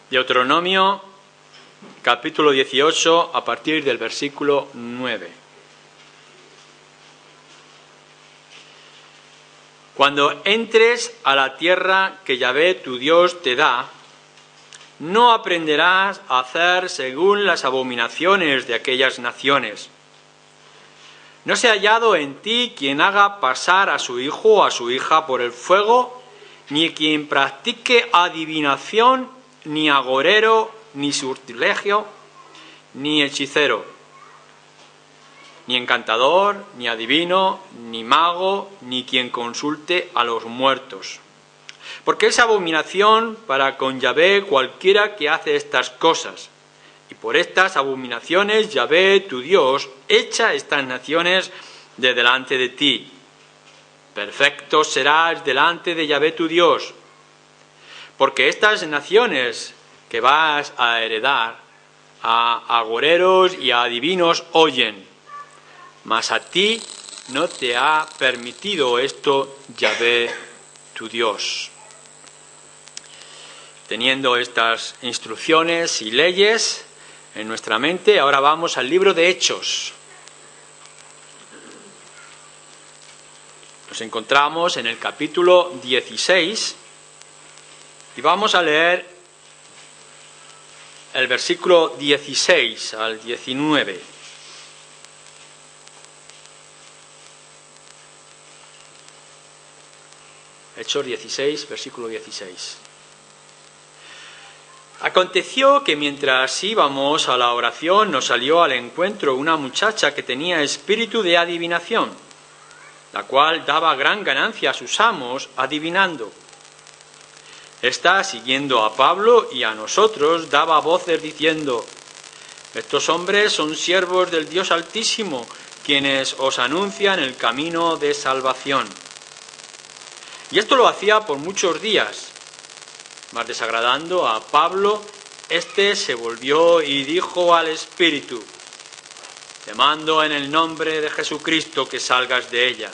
Deuteronomio, capítulo 18, a partir del versículo 9. Cuando entres a la tierra que Yahvé tu Dios te da, no aprenderás a hacer según las abominaciones de aquellas naciones. No se ha hallado en ti quien haga pasar a su hijo o a su hija por el fuego, ni quien practique adivinación, ni agorero, ni sortilegio, ni hechicero, ni encantador, ni adivino, ni mago, ni quien consulte a los muertos. Porque es abominación para con Yahvé cualquiera que hace estas cosas. Y por estas abominaciones Yahvé, tu Dios, echa estas naciones de delante de ti. Perfecto serás delante de Yahvé, tu Dios. Porque estas naciones que vas a heredar a agoreros y a adivinos oyen, mas a ti no te ha permitido esto Yahvé, tu Dios. Teniendo estas instrucciones y leyes en nuestra mente, ahora vamos al libro de Hechos. Nos encontramos en el capítulo 16 y vamos a leer el versículo 16 al 19. Hechos 16, versículo 16. Aconteció que mientras íbamos a la oración nos salió al encuentro una muchacha que tenía espíritu de adivinación, la cual daba gran ganancia a sus amos adivinando. Esta, siguiendo a Pablo y a nosotros, daba voces diciendo: estos hombres son siervos del Dios Altísimo, quienes os anuncian el camino de salvación. Y esto lo hacía por muchos días. Mas desagradando a Pablo, éste se volvió y dijo al espíritu: te mando en el nombre de Jesucristo que salgas de ella.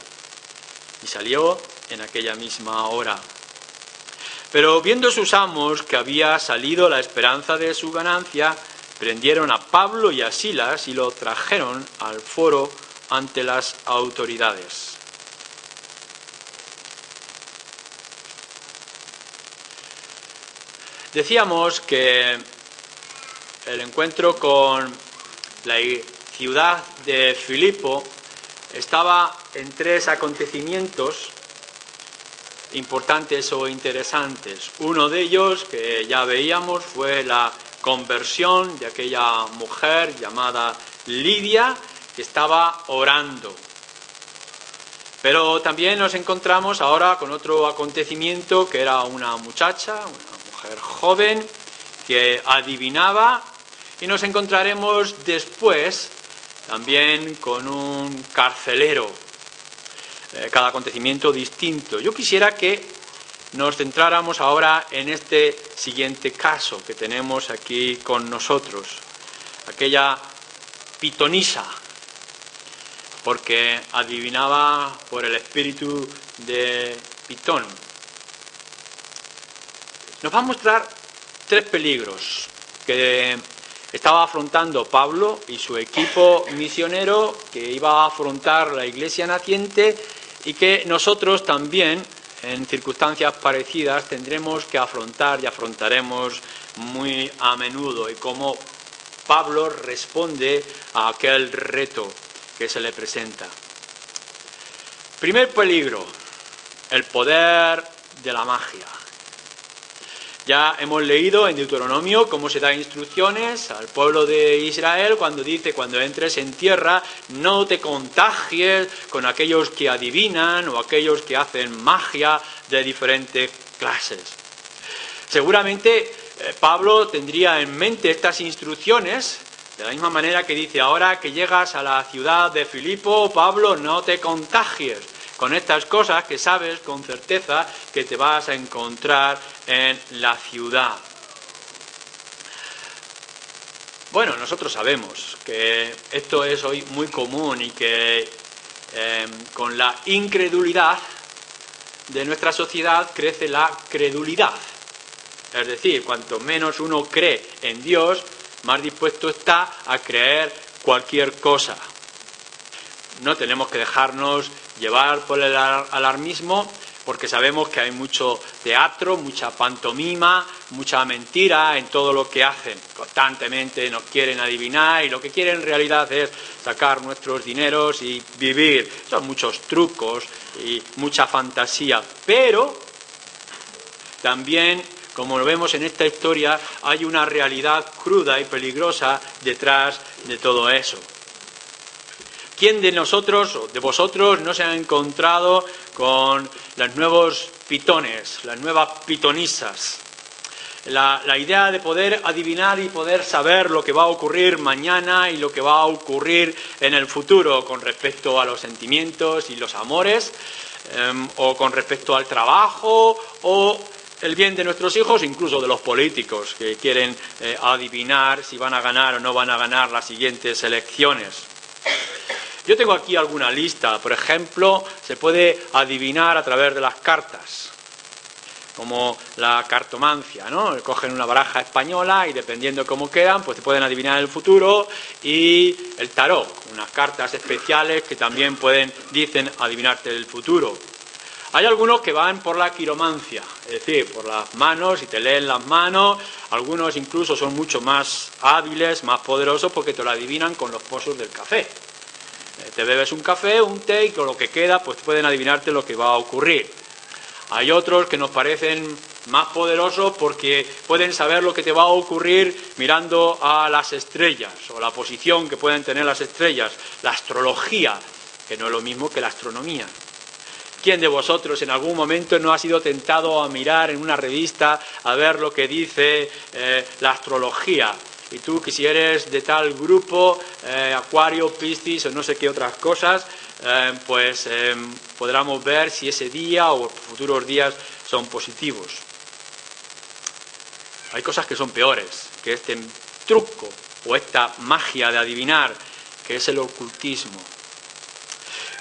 Y salió en aquella misma hora. Pero viendo sus amos que había salido la esperanza de su ganancia, prendieron a Pablo y a Silas y lo trajeron al foro ante las autoridades. Decíamos que el encuentro con la ciudad de Filipo estaba en tres acontecimientos importantes o interesantes. Uno de ellos, que ya veíamos, fue la conversión de aquella mujer llamada Lidia, que estaba orando. Pero también nos encontramos ahora con otro acontecimiento, que era una muchacha, una mujer joven, que adivinaba, y nos encontraremos después también con un carcelero. Cada acontecimiento distinto. Yo quisiera que nos centráramos ahora en este siguiente caso que tenemos aquí con nosotros. Aquella pitonisa, porque adivinaba por el espíritu de Pitón. Nos va a mostrar tres peligros que estaba afrontando Pablo y su equipo misionero, que iba a afrontar la iglesia naciente, y que nosotros también, en circunstancias parecidas, tendremos que afrontar y afrontaremos muy a menudo, y cómo Pablo responde a aquel reto que se le presenta. Primer peligro, el poder de la magia. Ya hemos leído en Deuteronomio cómo se da instrucciones al pueblo de Israel cuando dice: cuando entres en tierra no te contagies con aquellos que adivinan o aquellos que hacen magia de diferentes clases. Seguramente Pablo tendría en mente estas instrucciones de la misma manera que dice: ahora que llegas a la ciudad de Filipo, Pablo, no te contagies con estas cosas que sabes con certeza que te vas a encontrar en la ciudad. Bueno, nosotros sabemos que esto es hoy muy común y que con la incredulidad de nuestra sociedad crece la credulidad. Es decir, cuanto menos uno cree en Dios, más dispuesto está a creer cualquier cosa. No tenemos que dejarnos llevar por el alarmismo, porque sabemos que hay mucho teatro, mucha pantomima, mucha mentira en todo lo que hacen. Constantemente nos quieren adivinar y lo que quieren en realidad es sacar nuestros dineros y vivir. Son muchos trucos y mucha fantasía. Pero también, como lo vemos en esta historia, hay una realidad cruda y peligrosa detrás de todo eso. ¿Quién de nosotros o de vosotros no se ha encontrado con los nuevos pitones, las nuevas pitonisas? La idea de poder adivinar y poder saber lo que va a ocurrir mañana y lo que va a ocurrir en el futuro con respecto a los sentimientos y los amores, o con respecto al trabajo o el bien de nuestros hijos, incluso de los políticos que quieren adivinar si van a ganar o no van a ganar las siguientes elecciones. Yo tengo aquí alguna lista. Por ejemplo, se puede adivinar a través de las cartas, como la cartomancia, ¿no? Cogen una baraja española y dependiendo cómo quedan, pues te pueden adivinar el futuro, y el tarot, unas cartas especiales que también dicen adivinarte el futuro. Hay algunos que van por la quiromancia, es decir, por las manos, y te leen las manos. Algunos incluso son mucho más hábiles, más poderosos, porque te lo adivinan con los pozos del café. Te bebes un café, un té, y con lo que queda pues pueden adivinarte lo que va a ocurrir. Hay otros que nos parecen más poderosos porque pueden saber lo que te va a ocurrir mirando a las estrellas, o la posición que pueden tener las estrellas, la astrología, que no es lo mismo que la astronomía. ¿Quién de vosotros en algún momento no ha sido tentado a mirar en una revista a ver lo que dice la astrología? Y tú, que si eres de tal grupo, Acuario, Piscis o no sé qué otras cosas, podremos ver si ese día o futuros días son positivos. Hay cosas que son peores que este truco o esta magia de adivinar, que es el ocultismo.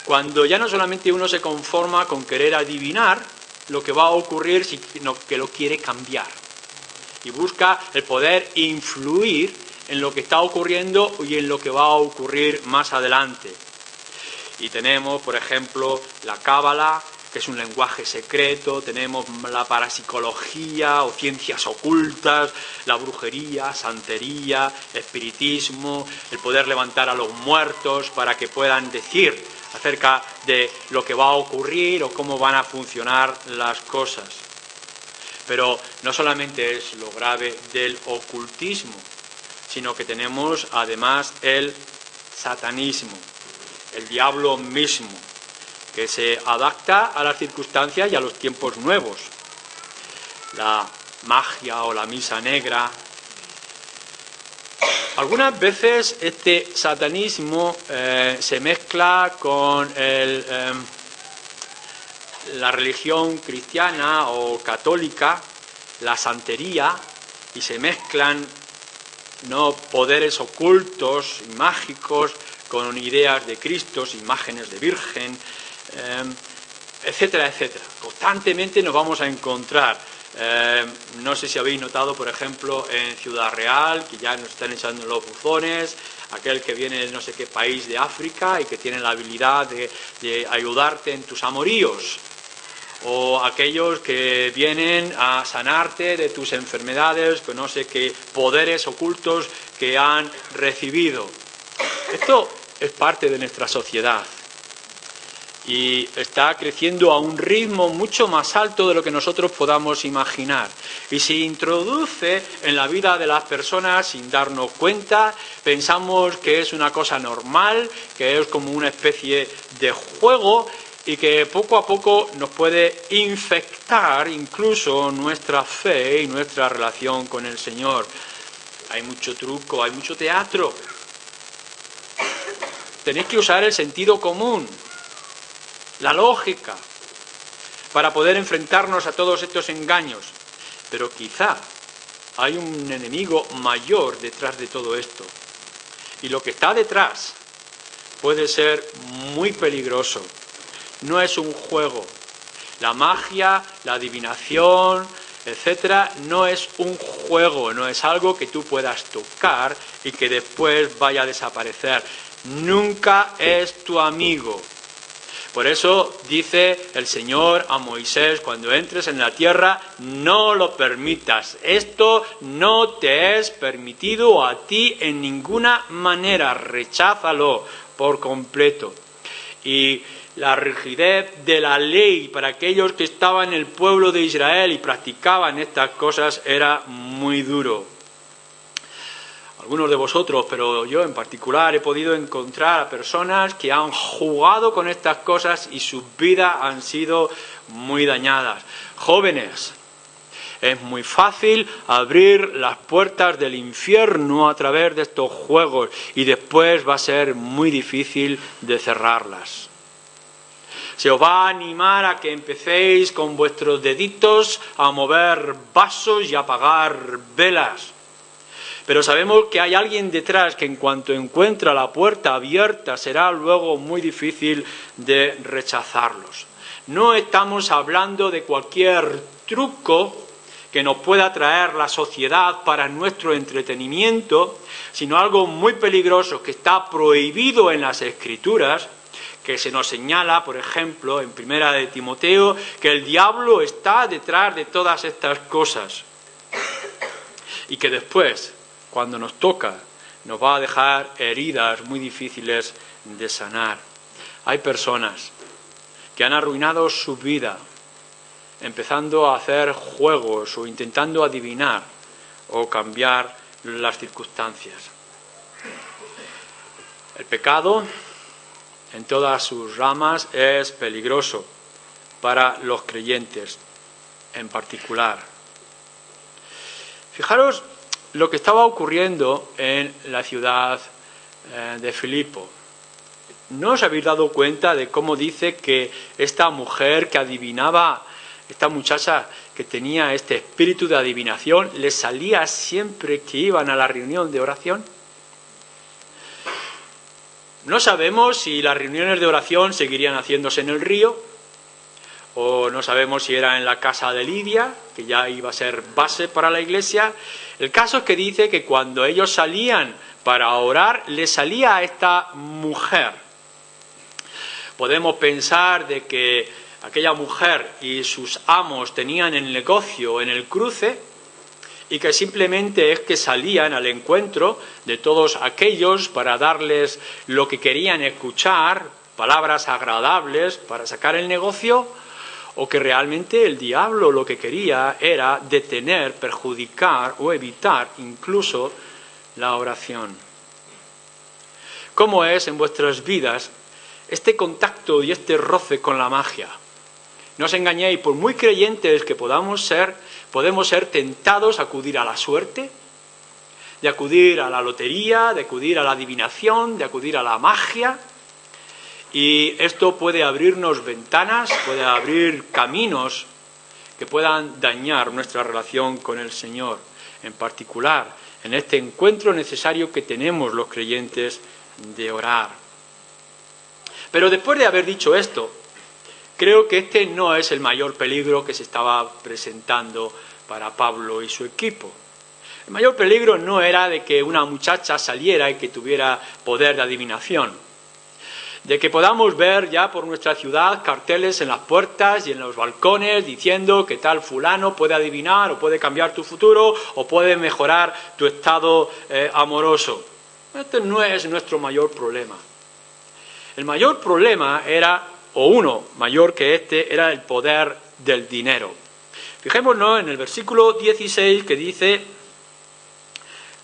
Cuando ya no solamente uno se conforma con querer adivinar lo que va a ocurrir, sino que lo quiere cambiar. Y busca el poder influir en lo que está ocurriendo y en lo que va a ocurrir más adelante. Y tenemos, por ejemplo, la cábala, que es un lenguaje secreto, tenemos la parapsicología o ciencias ocultas, la brujería, santería, espiritismo, el poder levantar a los muertos para que puedan decir acerca de lo que va a ocurrir o cómo van a funcionar las cosas. Pero no solamente es lo grave del ocultismo, sino que tenemos además el satanismo, el diablo mismo, que se adapta a las circunstancias y a los tiempos nuevos. La magia o la misa negra. Algunas veces este satanismo se mezcla con la religión cristiana o católica, la santería, y se mezclan poderes ocultos y mágicos con ideas de Cristo, imágenes de Virgen, etcétera, etcétera. Constantemente nos vamos a encontrar. No sé si habéis notado, por ejemplo, en Ciudad Real, que ya nos están echando los buzones, aquel que viene de no sé qué país de África y que tiene la habilidad de ayudarte en tus amoríos, o aquellos que vienen a sanarte de tus enfermedades con no sé qué poderes ocultos que han recibido. Esto es parte de nuestra sociedad y está creciendo a un ritmo mucho más alto de lo que nosotros podamos imaginar. Y se introduce en la vida de las personas sin darnos cuenta. Pensamos que es una cosa normal, que es como una especie de juego y que poco a poco nos puede infectar incluso nuestra fe y nuestra relación con el Señor. Hay mucho truco, hay mucho teatro. Tenéis que usar el sentido común, la lógica, para poder enfrentarnos a todos estos engaños. Pero quizá hay un enemigo mayor detrás de todo esto. Y lo que está detrás puede ser muy peligroso. No es un juego. La magia, la adivinación, etcétera, no es un juego, no es algo que tú puedas tocar y que después vaya a desaparecer. Nunca es tu amigo. Por eso dice el Señor a Moisés, cuando entres en la tierra, no lo permitas. Esto no te es permitido a ti en ninguna manera. Recházalo por completo. Y la rigidez de la ley para aquellos que estaban en el pueblo de Israel y practicaban estas cosas era muy duro. Algunos de vosotros, pero yo en particular, he podido encontrar a personas que han jugado con estas cosas y sus vidas han sido muy dañadas. Jóvenes, es muy fácil abrir las puertas del infierno a través de estos juegos y después va a ser muy difícil de cerrarlas. Se os va a animar a que empecéis con vuestros deditos a mover vasos y a apagar velas. Pero sabemos que hay alguien detrás que en cuanto encuentra la puerta abierta será luego muy difícil de rechazarlos. No estamos hablando de cualquier truco que nos pueda traer la sociedad para nuestro entretenimiento, sino algo muy peligroso que está prohibido en las Escrituras, que se nos señala, por ejemplo, en 1 de Timoteo, que el diablo está detrás de todas estas cosas y que después, cuando nos toca, nos va a dejar heridas muy difíciles de sanar. Hay personas que han arruinado su vida empezando a hacer juegos o intentando adivinar o cambiar las circunstancias. El pecado, en todas sus ramas, es peligroso para los creyentes en particular. Fijaros lo que estaba ocurriendo en la ciudad de Filipo. ¿No os habéis dado cuenta de cómo dice que esta mujer que adivinaba, esta muchacha que tenía este espíritu de adivinación, le salía siempre que iban a la reunión de oración? No sabemos si las reuniones de oración seguirían haciéndose en el río, o no sabemos si era en la casa de Lidia, que ya iba a ser base para la iglesia. El caso es que dice que cuando ellos salían para orar, le salía a esta mujer. Podemos pensar de que aquella mujer y sus amos tenían el negocio en el cruce y que simplemente es que salían al encuentro de todos aquellos para darles lo que querían escuchar, palabras agradables para sacar el negocio, o que realmente el diablo lo que quería era detener, perjudicar o evitar incluso la oración. ¿Cómo es en vuestras vidas este contacto y este roce con la magia? No os engañéis, por muy creyentes que podemos ser tentados a acudir a la suerte, de acudir a la lotería, de acudir a la adivinación, de acudir a la magia. Y esto puede abrirnos ventanas, puede abrir caminos que puedan dañar nuestra relación con el Señor, en particular en este encuentro necesario que tenemos los creyentes de orar. Pero después de haber dicho esto, creo que este no es el mayor peligro que se estaba presentando para Pablo y su equipo. El mayor peligro no era de que una muchacha saliera y que tuviera poder de adivinación, de que podamos ver ya por nuestra ciudad carteles en las puertas y en los balcones diciendo que tal fulano puede adivinar o puede cambiar tu futuro o puede mejorar tu estado amoroso. Este no es nuestro mayor problema. El mayor problema era, o uno mayor que este, era el poder del dinero. Fijémonos en el versículo 16 que dice: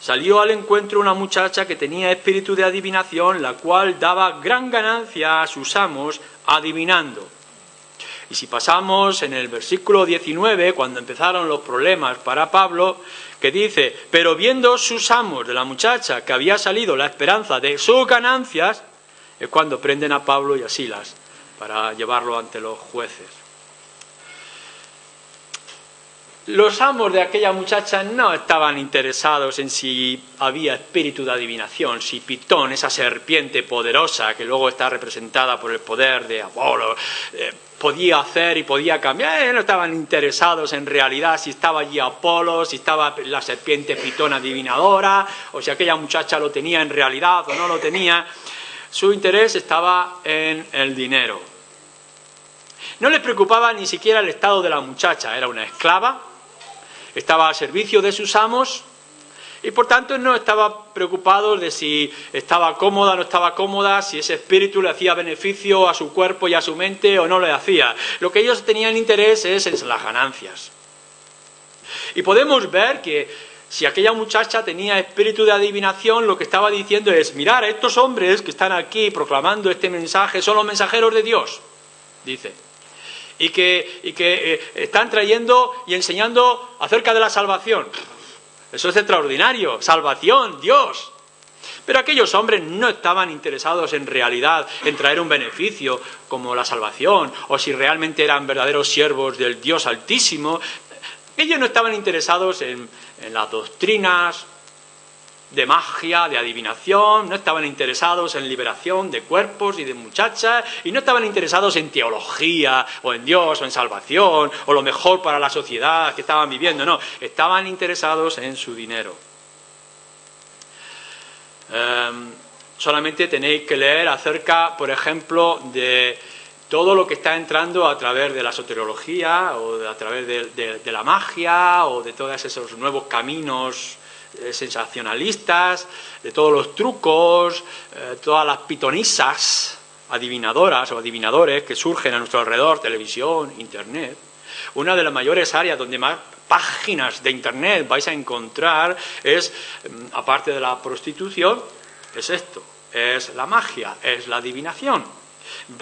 salió al encuentro una muchacha que tenía espíritu de adivinación, la cual daba gran ganancia a sus amos adivinando. Y si pasamos en el versículo 19, cuando empezaron los problemas para Pablo, que dice: pero viendo sus amos de la muchacha que había salido la esperanza de sus ganancias, es cuando prenden a Pablo y a Silas para llevarlo ante los jueces. Los amos de aquella muchacha no estaban interesados en si había espíritu de adivinación, si Pitón, esa serpiente poderosa que luego está representada por el poder de Apolo, podía hacer y podía cambiar, no estaban interesados en realidad si estaba allí Apolo, si estaba la serpiente pitón adivinadora, o si aquella muchacha lo tenía en realidad o no lo tenía. Su interés estaba en el dinero. No les preocupaba ni siquiera el estado de la muchacha, era una esclava, estaba al servicio de sus amos y por tanto no estaba preocupado de si estaba cómoda o no estaba cómoda, si ese espíritu le hacía beneficio a su cuerpo y a su mente o no le hacía. Lo que ellos tenían interés es en las ganancias. Y podemos ver que si aquella muchacha tenía espíritu de adivinación, lo que estaba diciendo es: mirar, estos hombres que están aquí proclamando este mensaje son los mensajeros de Dios, dice. Y que están trayendo y enseñando acerca de la salvación. Eso es extraordinario, salvación, Dios. Pero aquellos hombres no estaban interesados en realidad en traer un beneficio como la salvación, o si realmente eran verdaderos siervos del Dios Altísimo. Ellos no estaban interesados en las doctrinas de magia, de adivinación, no estaban interesados en liberación de cuerpos y de muchachas, y no estaban interesados en teología, o en Dios, o en salvación, o lo mejor para la sociedad que estaban viviendo, no, estaban interesados en su dinero. Solamente tenéis que leer acerca, por ejemplo, de todo lo que está entrando a través de la soteriología, o a través de la magia, o de todos esos nuevos caminos sensacionalistas, de todos los trucos, todas las pitonisas adivinadoras o adivinadores que surgen a nuestro alrededor, televisión, internet. Una de las mayores áreas donde más páginas de internet vais a encontrar es, aparte de la prostitución, es esto, es la magia, es la adivinación.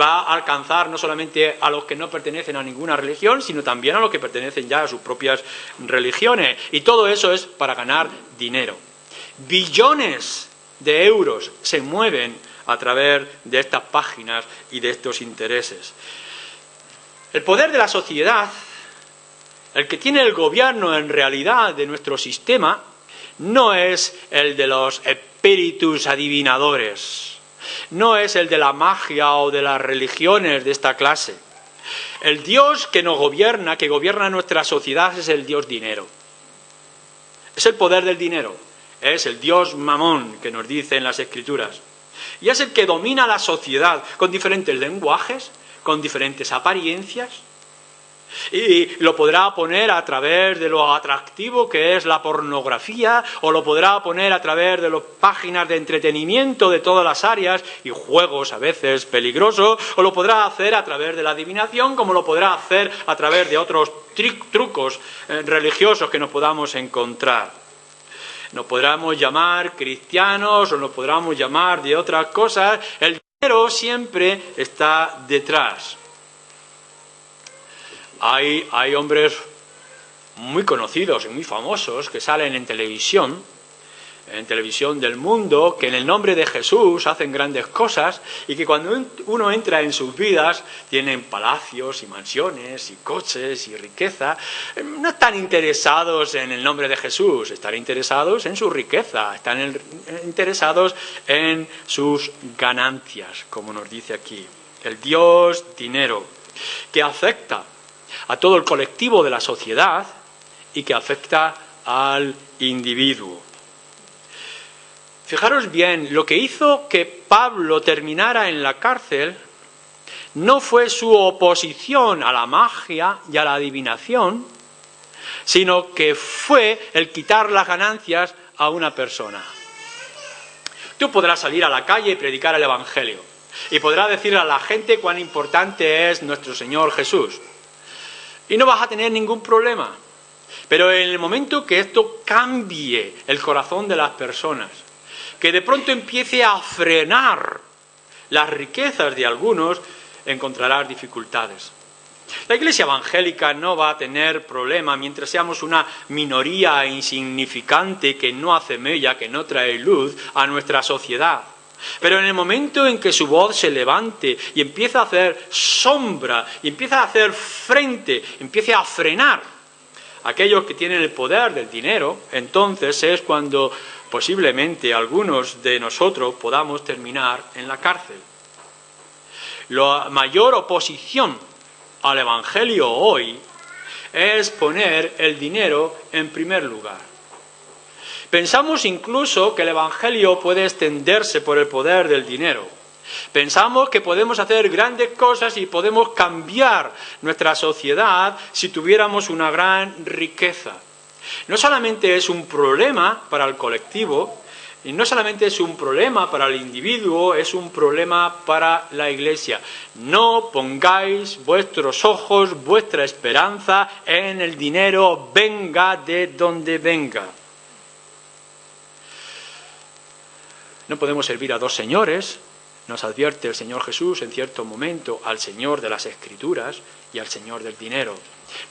Va a alcanzar no solamente a los que no pertenecen a ninguna religión, sino también a los que pertenecen ya a sus propias religiones. Y todo eso es para ganar dinero. Billones de euros se mueven a través de estas páginas y de estos intereses. El poder de la sociedad, el que tiene el gobierno en realidad de nuestro sistema, no es el de los espíritus adivinadores. No es el de la magia o de las religiones de esta clase. El Dios que nos gobierna, que gobierna nuestra sociedad, es el Dios dinero. Es el poder del dinero. Es el Dios Mamón, que nos dice en las Escrituras. Y es el que domina la sociedad con diferentes lenguajes, con diferentes apariencias. Y lo podrá poner a través de lo atractivo que es la pornografía, o lo podrá poner a través de las páginas de entretenimiento de todas las áreas y juegos a veces peligrosos, o lo podrá hacer a través de la adivinación, como lo podrá hacer a través de otros trucos religiosos que nos podamos encontrar. Nos podremos llamar cristianos o nos podremos llamar de otras cosas. El dinero siempre está detrás. Hay hombres muy conocidos y muy famosos que salen en televisión del mundo, que en el nombre de Jesús hacen grandes cosas y que cuando uno entra en sus vidas tienen palacios y mansiones y coches y riqueza. No están interesados en el nombre de Jesús, están interesados en su riqueza, están interesados en sus ganancias, como nos dice aquí. El Dios dinero, que afecta a todo el colectivo de la sociedad y que afecta al individuo. Fijaros bien, lo que hizo que Pablo terminara en la cárcel no fue su oposición a la magia y a la adivinación, sino que fue el quitar las ganancias a una persona. Tú podrás salir a la calle y predicar el Evangelio, y podrás decirle a la gente cuán importante es nuestro Señor Jesús. Y no vas a tener ningún problema. Pero en el momento que esto cambie el corazón de las personas, que de pronto empiece a frenar las riquezas de algunos, encontrarás dificultades. La Iglesia evangélica no va a tener problema mientras seamos una minoría insignificante que no hace mella, que no trae luz a nuestra sociedad. Pero en el momento en que su voz se levante y empieza a hacer sombra, y empieza a hacer frente, empiece a frenar a aquellos que tienen el poder del dinero, entonces es cuando posiblemente algunos de nosotros podamos terminar en la cárcel. La mayor oposición al Evangelio hoy es poner el dinero en primer lugar. Pensamos incluso que el Evangelio puede extenderse por el poder del dinero. Pensamos que podemos hacer grandes cosas y podemos cambiar nuestra sociedad si tuviéramos una gran riqueza. No solamente es un problema para el colectivo, y no solamente es un problema para el individuo, es un problema para la Iglesia. No pongáis vuestros ojos, vuestra esperanza en el dinero, venga de donde venga. No podemos servir a dos señores, nos advierte el Señor Jesús en cierto momento, al Señor de las Escrituras y al Señor del dinero.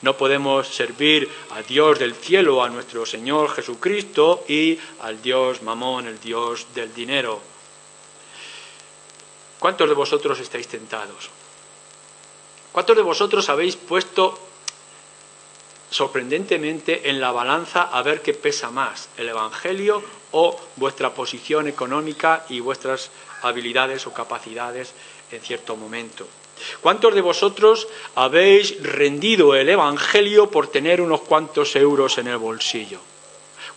No podemos servir al Dios del cielo, a nuestro Señor Jesucristo, y al Dios Mamón, el Dios del dinero. ¿Cuántos de vosotros estáis tentados? ¿Cuántos de vosotros habéis puesto sorprendentemente en la balanza a ver qué pesa más, el Evangelio o vuestra posición económica y vuestras habilidades o capacidades en cierto momento? ¿Cuántos de vosotros habéis rendido el Evangelio por tener unos cuantos euros en el bolsillo?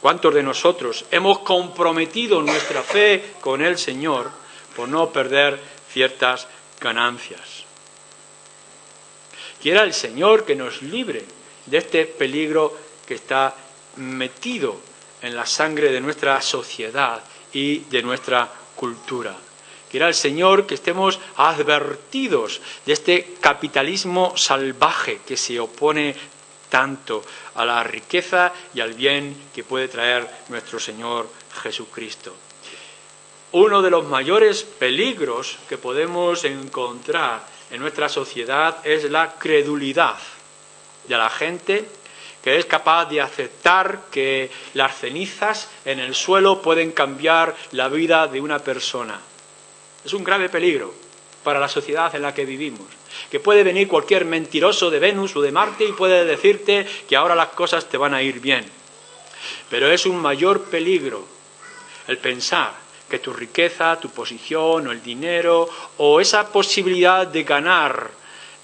¿Cuántos de nosotros hemos comprometido nuestra fe con el Señor por no perder ciertas ganancias? Quiera el Señor que nos libre de este peligro que está metido en la sangre de nuestra sociedad y de nuestra cultura. Quiera el Señor que estemos advertidos de este capitalismo salvaje que se opone tanto a la riqueza y al bien que puede traer nuestro Señor Jesucristo. Uno de los mayores peligros que podemos encontrar en nuestra sociedad es la credulidad de la gente que es capaz de aceptar que las cenizas en el suelo pueden cambiar la vida de una persona. Es un grave peligro para la sociedad en la que vivimos, que puede venir cualquier mentiroso de Venus o de Marte y puede decirte que ahora las cosas te van a ir bien. Pero es un mayor peligro el pensar que tu riqueza, tu posición o el dinero o esa posibilidad de ganar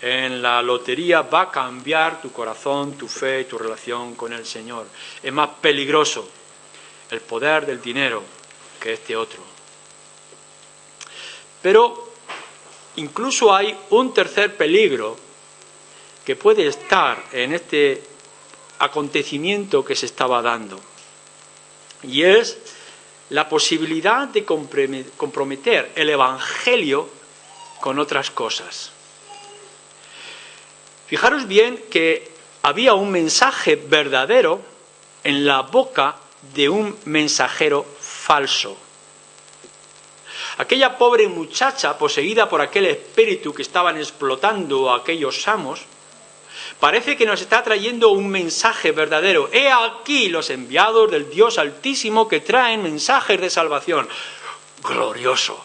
en la lotería va a cambiar tu corazón, tu fe y tu relación con el Señor. Es más peligroso el poder del dinero que este otro. Pero incluso hay un tercer peligro que puede estar en este acontecimiento que se estaba dando, y es la posibilidad de comprometer el Evangelio con otras cosas. Fijaros bien que había un mensaje verdadero en la boca de un mensajero falso. Aquella pobre muchacha poseída por aquel espíritu que estaban explotando a aquellos amos, parece que nos está trayendo un mensaje verdadero. He aquí los enviados del Dios Altísimo que traen mensajes de salvación. Glorioso.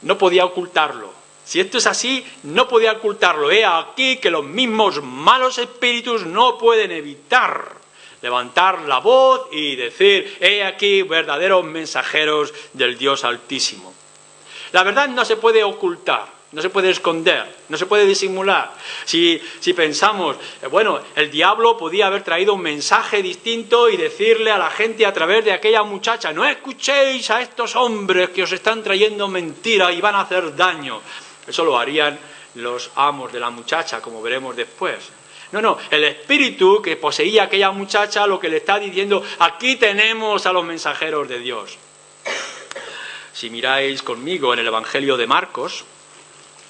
No podía ocultarlo. Si esto es así, no podía ocultarlo. He aquí que los mismos malos espíritus no pueden evitar levantar la voz y decir, he aquí verdaderos mensajeros del Dios Altísimo. La verdad no se puede ocultar, no se puede esconder, no se puede disimular. Si pensamos, bueno, el diablo podía haber traído un mensaje distinto y decirle a la gente a través de aquella muchacha, no escuchéis a estos hombres que os están trayendo mentira y van a hacer daño. Eso lo harían los amos de la muchacha, como veremos después. No, el espíritu que poseía aquella muchacha lo que le está diciendo, aquí tenemos a los mensajeros de Dios. Si miráis conmigo en el Evangelio de Marcos,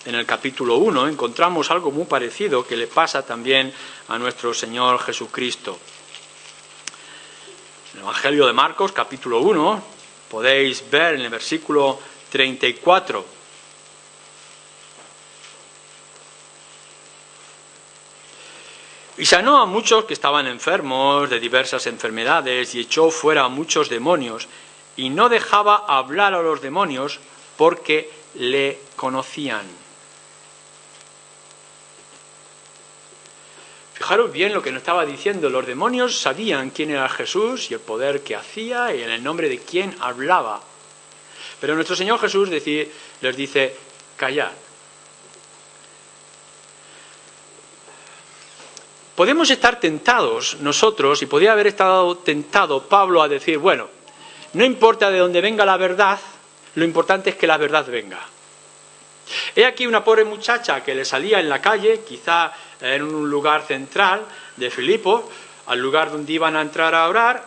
en el capítulo 1, encontramos algo muy parecido que le pasa también a nuestro Señor Jesucristo. En el Evangelio de Marcos, capítulo 1, podéis ver en el versículo 34. Y sanó a muchos que estaban enfermos de diversas enfermedades y echó fuera a muchos demonios y no dejaba hablar a los demonios porque le conocían. Fijaros bien lo que nos estaba diciendo. Los demonios sabían quién era Jesús y el poder que hacía y en el nombre de quién hablaba. Pero nuestro Señor Jesús les dice, callad. podemos estar tentados nosotros, y podría haber estado tentado Pablo a decir, bueno, no importa de dónde venga la verdad, lo importante es que la verdad venga. He aquí una pobre muchacha que le salía en la calle, quizá en un lugar central de Filipos, al lugar donde iban a entrar a orar,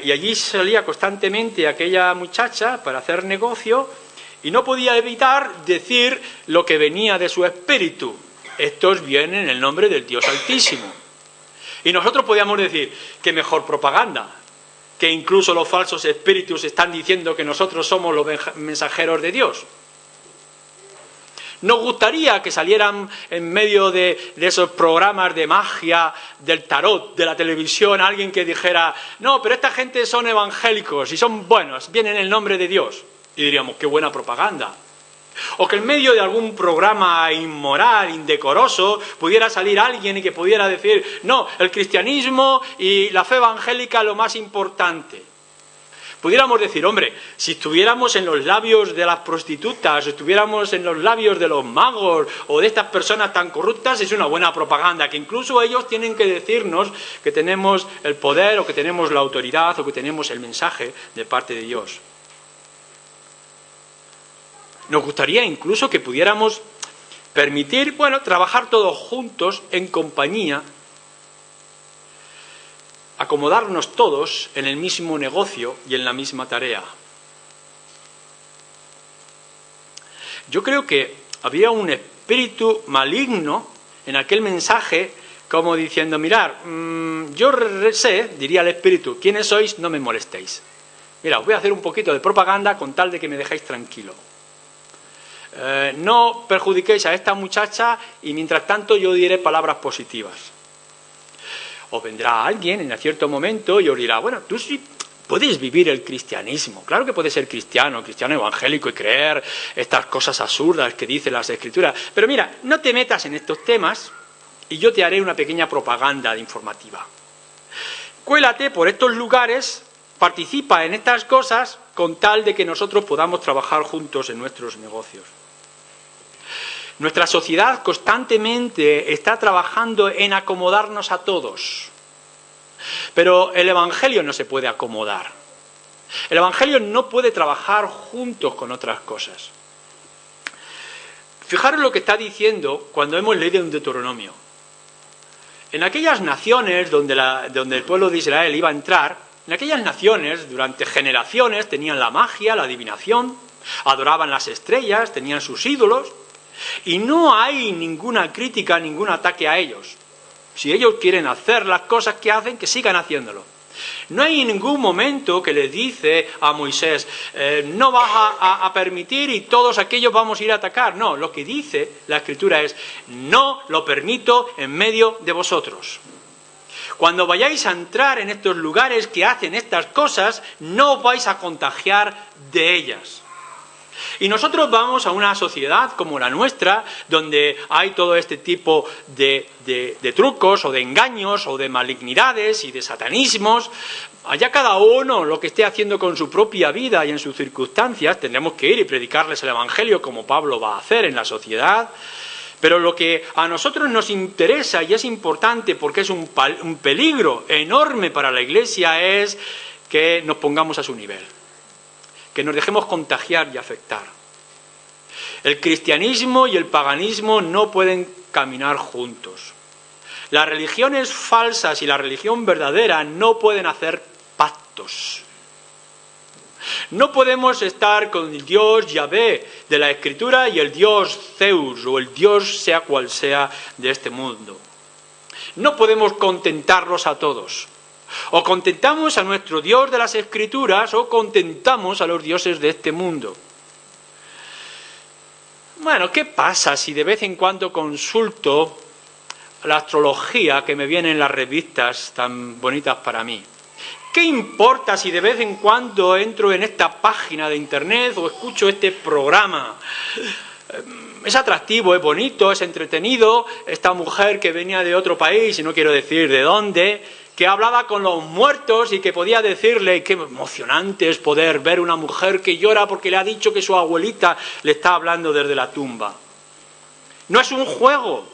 y allí salía constantemente aquella muchacha para hacer negocio, y no podía evitar decir lo que venía de su espíritu. Estos vienen en el nombre del Dios Altísimo. Y nosotros podíamos decir, qué mejor propaganda, que incluso los falsos espíritus están diciendo que nosotros somos los mensajeros de Dios. Nos gustaría que salieran en medio de esos programas de magia, del tarot, de la televisión, alguien que dijera, no, pero esta gente son evangélicos y son buenos, vienen en el nombre de Dios. Y diríamos, qué buena propaganda. O que en medio de algún programa inmoral, indecoroso, pudiera salir alguien y que pudiera decir, no, el cristianismo y la fe evangélica es lo más importante. Pudiéramos decir, hombre, si estuviéramos en los labios de las prostitutas, o estuviéramos en los labios de los magos o de estas personas tan corruptas, es una buena propaganda, que incluso ellos tienen que decirnos que tenemos el poder o que tenemos la autoridad o que tenemos el mensaje de parte de Dios. Nos gustaría incluso que pudiéramos permitir, bueno, trabajar todos juntos, en compañía, acomodarnos todos en el mismo negocio y en la misma tarea. Yo creo que había un espíritu maligno en aquel mensaje, como diciendo, mirad, yo sé, diría el espíritu, ¿quiénes sois? No me molestéis. Mira, os voy a hacer un poquito de propaganda con tal de que me dejéis tranquilo. No perjudiquéis a esta muchacha y mientras tanto yo diré palabras positivas. O vendrá alguien en cierto momento y os dirá, bueno, tú sí puedes vivir el cristianismo. Claro que puedes ser cristiano evangélico y creer estas cosas absurdas que dicen las Escrituras. Pero mira, no te metas en estos temas y yo te haré una pequeña propaganda informativa. Cuélate por estos lugares, participa en estas cosas con tal de que nosotros podamos trabajar juntos en nuestros negocios. Nuestra sociedad constantemente está trabajando en acomodarnos a todos. Pero el Evangelio no se puede acomodar. El Evangelio no puede trabajar juntos con otras cosas. Fijaros lo que está diciendo cuando hemos leído en Deuteronomio. En aquellas naciones donde el pueblo de Israel iba a entrar, en aquellas naciones durante generaciones tenían la magia, la adivinación, adoraban las estrellas, tenían sus ídolos. Y no hay ninguna crítica, ningún ataque a ellos. Si ellos quieren hacer las cosas que hacen, que sigan haciéndolo. No hay en ningún momento que le dice a Moisés, no vas a permitir y todos aquellos vamos a ir a atacar. No, lo que dice la Escritura es, no lo permito en medio de vosotros. Cuando vayáis a entrar en estos lugares que hacen estas cosas, no os vais a contagiar de ellas. Y nosotros vamos a una sociedad como la nuestra, donde hay todo este tipo de trucos o de engaños o de malignidades y de satanismos. Allá cada uno lo que esté haciendo con su propia vida y en sus circunstancias, tendremos que ir y predicarles el Evangelio como Pablo va a hacer en la sociedad. Pero lo que a nosotros nos interesa y es importante porque es un peligro enorme para la Iglesia es que nos pongamos a su nivel. Que nos dejemos contagiar y afectar. El cristianismo y el paganismo no pueden caminar juntos. Las religiones falsas y la religión verdadera no pueden hacer pactos. No podemos estar con el Dios Yahvé de la Escritura y el Dios Zeus o el Dios sea cual sea de este mundo. No podemos contentarlos a todos. O contentamos a nuestro Dios de las Escrituras o contentamos a los dioses de este mundo. Bueno, ¿qué pasa si de vez en cuando consulto la astrología que me viene en las revistas tan bonitas para mí? ¿Qué importa si de vez en cuando entro en esta página de internet o escucho este programa? Es atractivo, es bonito, es entretenido. Esta mujer que venía de otro país, y no quiero decir de dónde, que hablaba con los muertos y que podía decirle, qué emocionante es poder ver una mujer que llora porque le ha dicho que su abuelita le está hablando desde la tumba. No es un juego,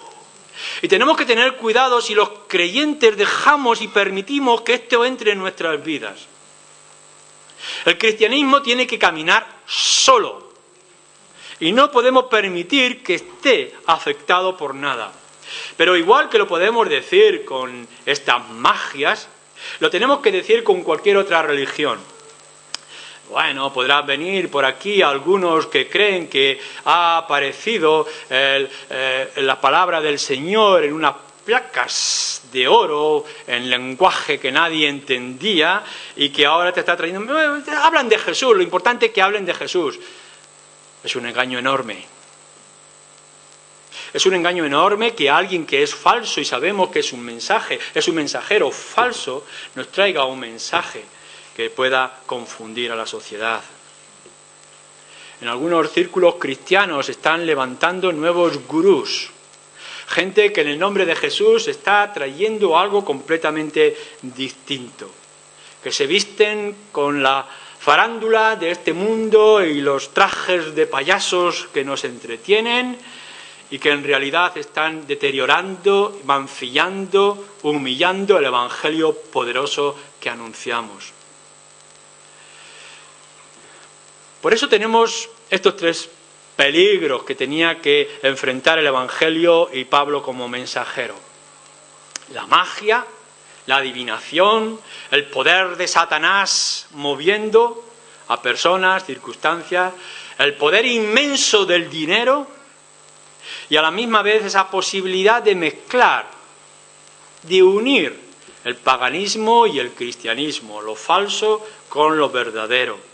Y tenemos que tener cuidado si los creyentes dejamos y permitimos que esto entre en nuestras vidas. El cristianismo tiene que caminar solo y no podemos permitir que esté afectado por nada. Pero igual que lo podemos decir con estas magias, lo tenemos que decir con cualquier otra religión. Bueno, podrán venir por aquí algunos que creen que ha aparecido la palabra del Señor en unas placas de oro, en lenguaje que nadie entendía, y que ahora te está trayendo... Hablan de Jesús, lo importante es que hablen de Jesús. Es un engaño enorme. Es un engaño enorme que alguien que es falso y sabemos que es un mensajero falso, nos traiga un mensaje que pueda confundir a la sociedad. En algunos círculos cristianos están levantando nuevos gurús, gente que en el nombre de Jesús está trayendo algo completamente distinto, que se visten con la farándula de este mundo y los trajes de payasos que nos entretienen y que en realidad están deteriorando, mancillando, humillando el evangelio poderoso que anunciamos. Por eso tenemos estos tres peligros que tenía que enfrentar el Evangelio y Pablo como mensajero. La magia, la adivinación, el poder de Satanás moviendo a personas, circunstancias, el poder inmenso del dinero y a la misma vez esa posibilidad de mezclar, de unir el paganismo y el cristianismo, lo falso con lo verdadero.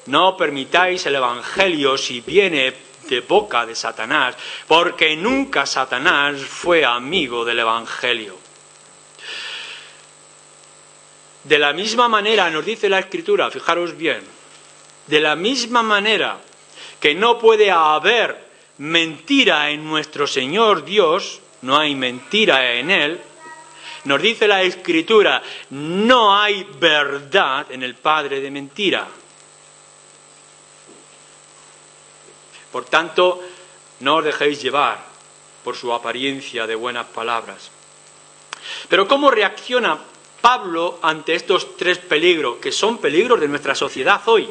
No permitáis el Evangelio si viene de boca de Satanás, porque nunca Satanás fue amigo del Evangelio. De la misma manera, nos dice la Escritura, fijaros bien, de la misma manera que no puede haber mentira en nuestro Señor Dios, no hay mentira en Él, nos dice la Escritura, no hay verdad en el padre de mentira. Por tanto, no os dejéis llevar por su apariencia de buenas palabras. Pero ¿cómo reacciona Pablo ante estos tres peligros, que son peligros de nuestra sociedad hoy?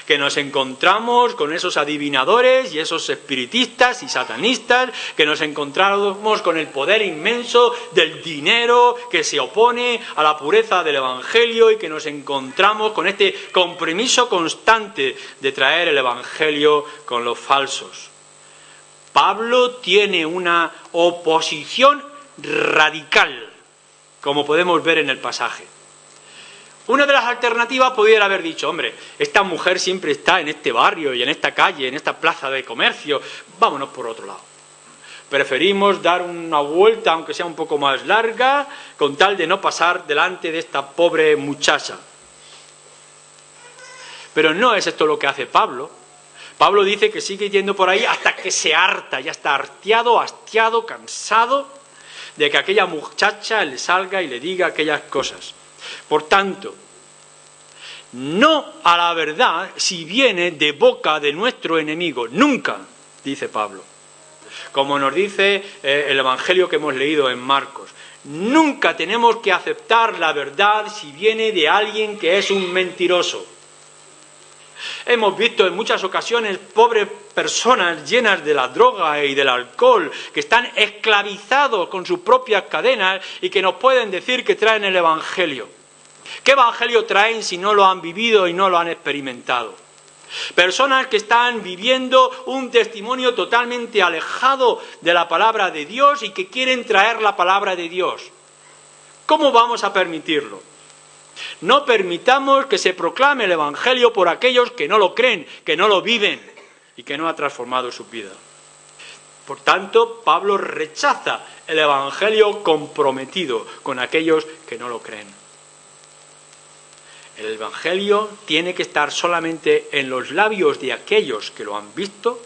Que nos encontramos con esos adivinadores y esos espiritistas y satanistas, que nos encontramos con el poder inmenso del dinero que se opone a la pureza del Evangelio y que nos encontramos con este compromiso constante de traer el Evangelio con los falsos. Pablo tiene una oposición radical, como podemos ver en el pasaje. Una de las alternativas pudiera haber dicho, hombre, esta mujer siempre está en este barrio y en esta calle, en esta plaza de comercio, vámonos por otro lado. Preferimos dar una vuelta, aunque sea un poco más larga, con tal de no pasar delante de esta pobre muchacha. Pero no es esto lo que hace Pablo. Pablo dice que sigue yendo por ahí hasta que se harta, ya está harteado, hastiado, cansado de que aquella muchacha le salga y le diga aquellas cosas. Por tanto, no a la verdad si viene de boca de nuestro enemigo, nunca, dice Pablo. Como nos dice el Evangelio que hemos leído en Marcos, nunca tenemos que aceptar la verdad si viene de alguien que es un mentiroso. Hemos visto en muchas ocasiones pobres personas llenas de la droga y del alcohol, que están esclavizados con sus propias cadenas y que nos pueden decir que traen el Evangelio. ¿Qué Evangelio traen si no lo han vivido y no lo han experimentado? Personas que están viviendo un testimonio totalmente alejado de la palabra de Dios y que quieren traer la palabra de Dios. ¿Cómo vamos a permitirlo? No permitamos que se proclame el Evangelio por aquellos que no lo creen, que no lo viven y que no ha transformado su vida. Por tanto, Pablo rechaza el Evangelio comprometido con aquellos que no lo creen. El Evangelio tiene que estar solamente en los labios de aquellos que lo han visto,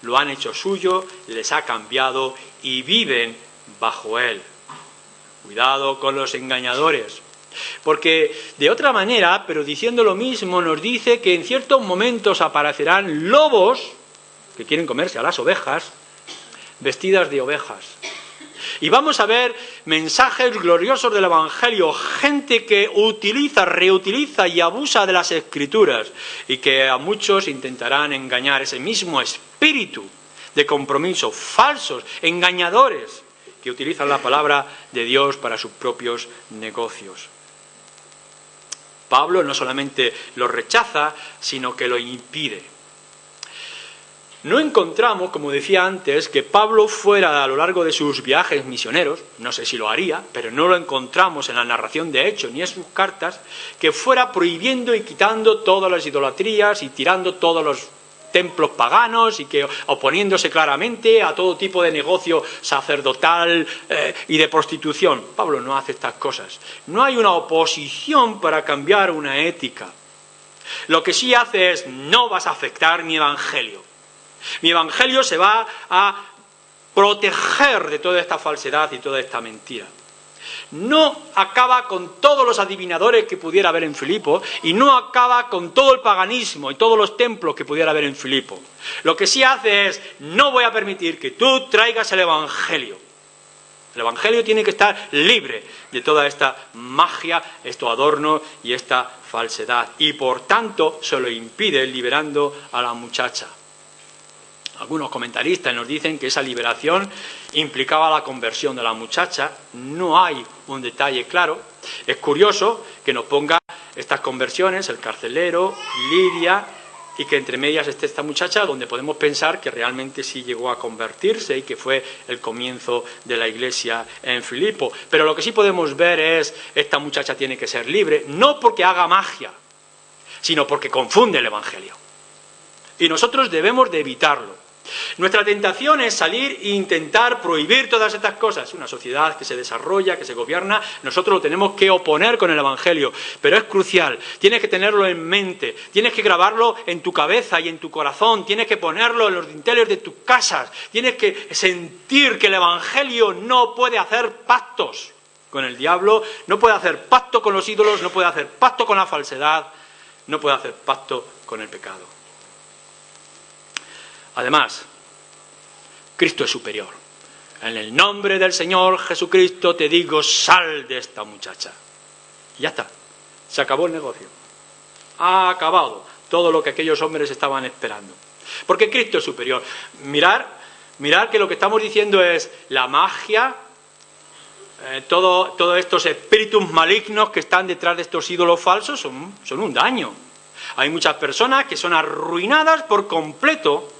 lo han hecho suyo, les ha cambiado y viven bajo él. Cuidado con los engañadores. Porque de otra manera, pero diciendo lo mismo, nos dice que en ciertos momentos aparecerán lobos que quieren comerse a las ovejas, vestidas de ovejas. Y vamos a ver mensajes gloriosos del Evangelio, gente que utiliza, reutiliza y abusa de las Escrituras y que a muchos intentarán engañar, ese mismo espíritu de compromiso, falsos, engañadores, que utilizan la palabra de Dios para sus propios negocios. Pablo no solamente lo rechaza, sino que lo impide. No encontramos, como decía antes, que Pablo fuera a lo largo de sus viajes misioneros, no sé si lo haría, pero no lo encontramos en la narración de Hechos ni en sus cartas, que fuera prohibiendo y quitando todas las idolatrías y tirando todos los templos paganos y que oponiéndose claramente a todo tipo de negocio sacerdotal y de prostitución. Pablo no hace estas cosas. No hay una oposición para cambiar una ética. Lo que sí hace es: no vas a afectar mi evangelio. Mi evangelio se va a proteger de toda esta falsedad y toda esta mentira. No acaba con todos los adivinadores que pudiera haber en Filipo y no acaba con todo el paganismo y todos los templos que pudiera haber en Filipo. Lo que sí hace es: no voy a permitir que tú traigas el evangelio. El evangelio tiene que estar libre de toda esta magia, estos adornos y esta falsedad. Y por tanto se lo impide liberando a la muchacha. Algunos comentaristas nos dicen que esa liberación implicaba la conversión de la muchacha. No hay un detalle claro. Es curioso que nos ponga estas conversiones, el carcelero, Lidia, y que entre medias esté esta muchacha, donde podemos pensar que realmente sí llegó a convertirse y que fue el comienzo de la iglesia en Filipo. Pero lo que sí podemos ver es: esta muchacha tiene que ser libre, no porque haga magia, sino porque confunde el evangelio. Y nosotros debemos de evitarlo. Nuestra tentación es salir e intentar prohibir todas estas cosas. Una sociedad que se desarrolla, que se gobierna, nosotros lo tenemos que oponer con el evangelio. Pero es crucial, tienes que tenerlo en mente, tienes que grabarlo en tu cabeza y en tu corazón, tienes que ponerlo en los dinteles de tus casas, tienes que sentir que el evangelio no puede hacer pactos con el diablo, no puede hacer pacto con los ídolos, no puede hacer pacto con la falsedad, no puede hacer pacto con el pecado. Además, Cristo es superior. En el nombre del Señor Jesucristo te digo: sal de esta muchacha. Y ya está, se acabó el negocio. Ha acabado todo lo que aquellos hombres estaban esperando. Porque Cristo es superior. Mirad que lo que estamos diciendo es: la magia, todos estos espíritus malignos que están detrás de estos ídolos falsos son un daño. Hay muchas personas que son arruinadas por completo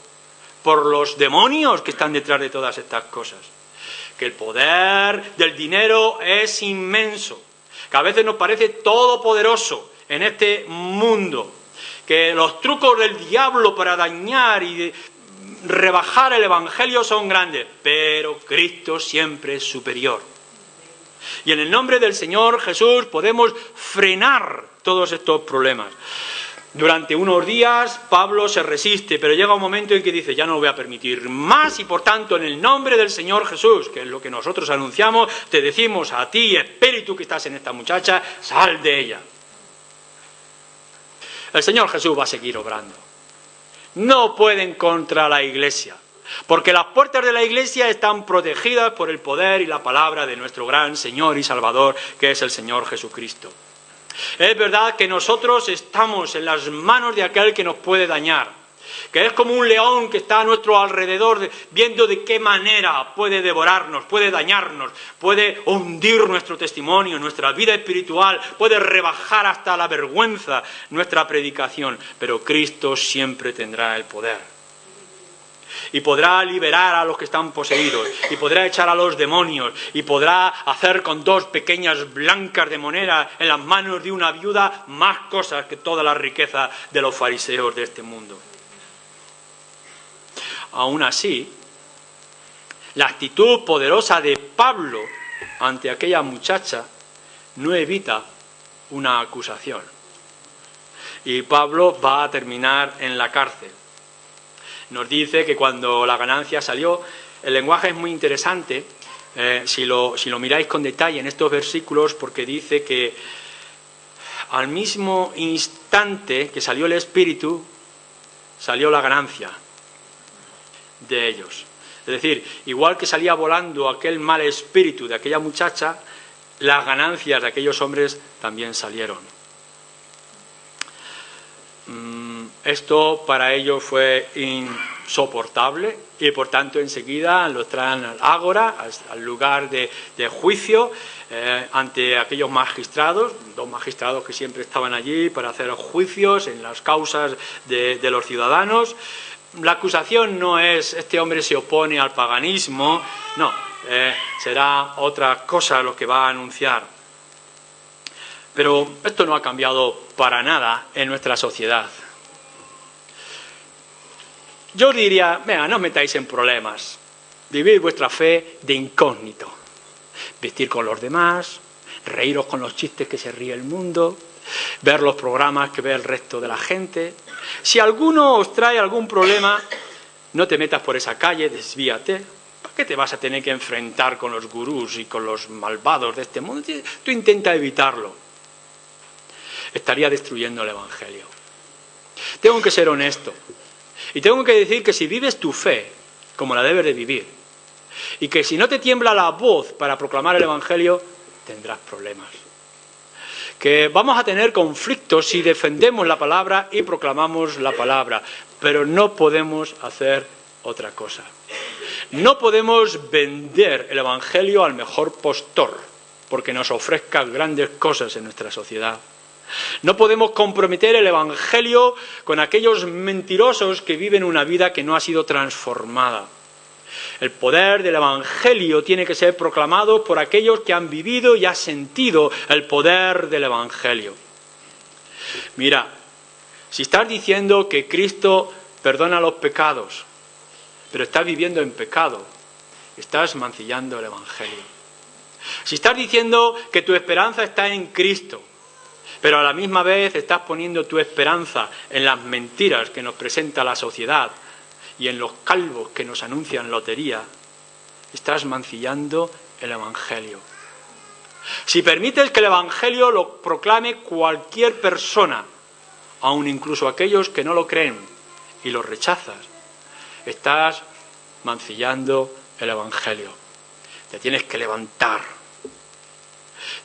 por los demonios que están detrás de todas estas cosas. Que el poder del dinero es inmenso, que a veces nos parece todopoderoso en este mundo, que los trucos del diablo para dañar y rebajar el evangelio son grandes, pero Cristo siempre es superior. Y en el nombre del Señor Jesús podemos frenar todos estos problemas. Durante unos días Pablo se resiste, pero llega un momento en que dice: ya no lo voy a permitir más, y por tanto, en el nombre del Señor Jesús, que es lo que nosotros anunciamos, te decimos a ti, espíritu que estás en esta muchacha, sal de ella. El Señor Jesús va a seguir obrando. No pueden contra la Iglesia, porque las puertas de la Iglesia están protegidas por el poder y la palabra de nuestro gran Señor y Salvador, que es el Señor Jesucristo. Es verdad que nosotros estamos en las manos de aquel que nos puede dañar, que es como un león que está a nuestro alrededor viendo de qué manera puede devorarnos, puede dañarnos, puede hundir nuestro testimonio, nuestra vida espiritual, puede rebajar hasta la vergüenza nuestra predicación, pero Cristo siempre tendrá el poder. Y podrá liberar a los que están poseídos, y podrá echar a los demonios, y podrá hacer con 2 pequeñas blancas de moneda en las manos de una viuda más cosas que toda la riqueza de los fariseos de este mundo. Aún así, la actitud poderosa de Pablo ante aquella muchacha no evita una acusación. Y Pablo va a terminar en la cárcel. Nos dice que cuando la ganancia salió, el lenguaje es muy interesante, si lo miráis con detalle en estos versículos, porque dice que al mismo instante que salió el espíritu, salió la ganancia de ellos. Es decir, igual que salía volando aquel mal espíritu de aquella muchacha, las ganancias de aquellos hombres también salieron. Esto para ellos fue insoportable y por tanto enseguida los traen al ágora, al lugar de juicio, ante aquellos magistrados, 2 magistrados que siempre estaban allí para hacer juicios en las causas de los ciudadanos. La acusación no es este hombre se opone al paganismo, no, será otra cosa lo que va a anunciar. Pero esto no ha cambiado para nada en nuestra sociedad. Yo os diría, venga, no os metáis en problemas, vivid vuestra fe de incógnito, vestir con los demás, reíros con los chistes que se ríe el mundo, ver los programas que ve el resto de la gente. Si alguno os trae algún problema, no te metas por esa calle, desvíate. ¿Para qué te vas a tener que enfrentar con los gurús y con los malvados de este mundo? Tú intenta evitarlo. Estaría destruyendo el Evangelio. Tengo que ser honesto. Y tengo que decir que si vives tu fe como la debes de vivir, y que si no te tiembla la voz para proclamar el Evangelio, tendrás problemas. Que vamos a tener conflictos si defendemos la palabra y proclamamos la palabra, pero no podemos hacer otra cosa. No podemos vender el Evangelio al mejor postor, porque nos ofrezca grandes cosas en nuestra sociedad. No podemos comprometer el Evangelio con aquellos mentirosos que viven una vida que no ha sido transformada. El poder del Evangelio tiene que ser proclamado por aquellos que han vivido y han sentido el poder del Evangelio. Mira, si estás diciendo que Cristo perdona los pecados, pero estás viviendo en pecado, estás mancillando el Evangelio. Si estás diciendo que tu esperanza está en Cristo, pero a la misma vez estás poniendo tu esperanza en las mentiras que nos presenta la sociedad y en los calvos que nos anuncian lotería, estás mancillando el Evangelio. Si permites que el Evangelio lo proclame cualquier persona, aun incluso aquellos que no lo creen, y lo rechazas, estás mancillando el Evangelio. Te tienes que levantar.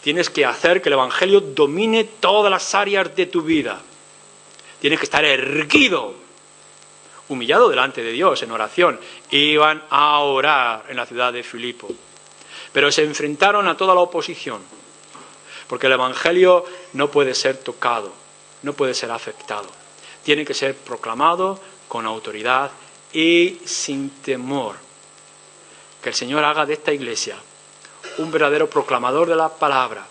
Tienes que hacer que el Evangelio domine todas las áreas de tu vida. Tienes que estar erguido, humillado delante de Dios en oración. Iban a orar en la ciudad de Filipo, pero se enfrentaron a toda la oposición, porque el Evangelio no puede ser tocado, no puede ser afectado. Tiene que ser proclamado con autoridad y sin temor. Que el Señor haga de esta iglesia un verdadero proclamador de la palabra,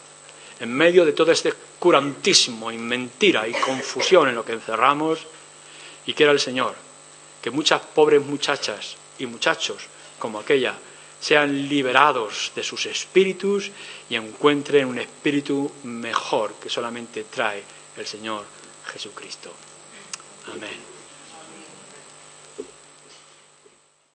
en medio de todo este oscurantismo y mentira y confusión en lo que encerramos, y quiera el Señor que muchas pobres muchachas y muchachos como aquella sean liberados de sus espíritus y encuentren un espíritu mejor que solamente trae el Señor Jesucristo. Amén.